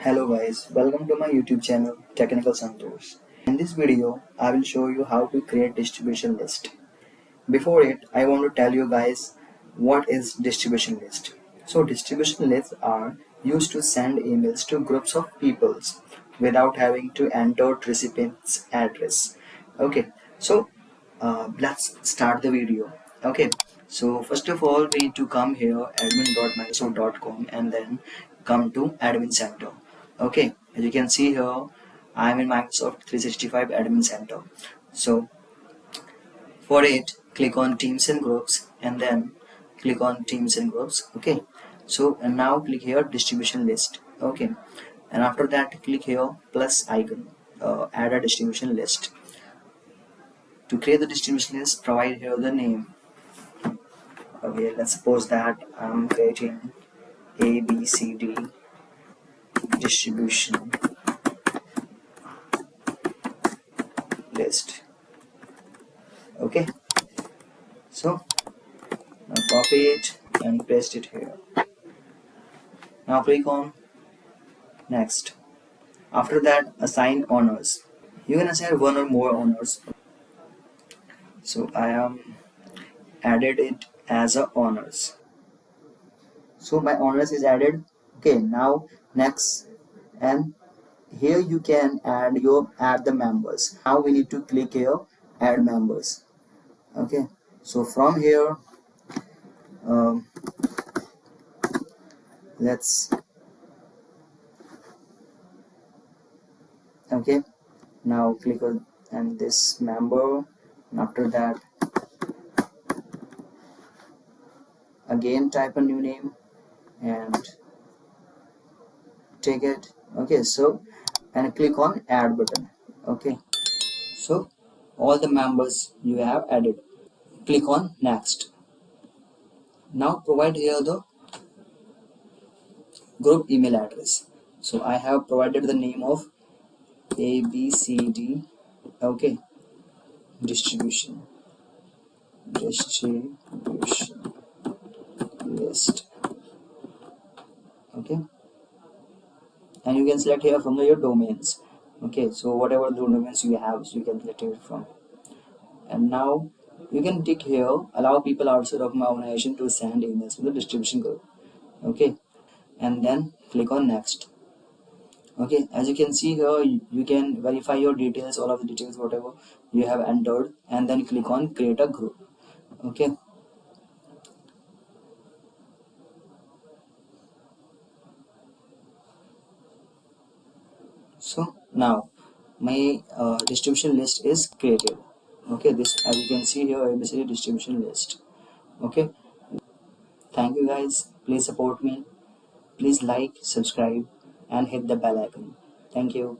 Hello guys, welcome to my YouTube channel Technical Santosh. In this video, I will show you how to create distribution list. Before it, I want to tell you guys what is distribution list. So distribution lists are used to send emails to groups of peoples without having to enter recipient's address. Okay, so let's start the video. Okay, so first of all, we need to come here admin.microsoft.com and then come to admin center. Okay, as you can see here, I'm in Microsoft 365 admin center. So for it, click on teams and groups and then click on teams and groups. Okay, so and now click here distribution list. Okay, and after that click here plus icon, add a distribution list. To create the distribution list, provide here the name. Okay, let's suppose that I'm creating ABCD distribution list. Okay, so now copy it and paste it here. Now click on next. After that, assign owners. You can assign one or more owners. So I am added it as a owners. So my owners is added. Okay, now next, and here you can add the members. Now we need to click here add members. Okay, so from here let's okay, now click on and this member, and after that again type a new name and take it. Okay, so and click on add button. Okay, so all the members you have added. Click on next. Now provide here the group email address. So I have provided the name of ABCD. Okay, distribution list. Okay, and you can select here from your domains. Okay, so whatever the domains you have, so you can select it from. And now you can tick here allow people outside of my organization to send emails to the distribution group. Okay, and then click on next. Okay, as you can see here, you can verify your details, all of the details whatever you have entered, and then click on create a group. Okay, so now my distribution list is created. Okay, this as you can see here ABCD distribution list. Okay, thank you guys, please support me, please like, subscribe and hit the bell icon. Thank you.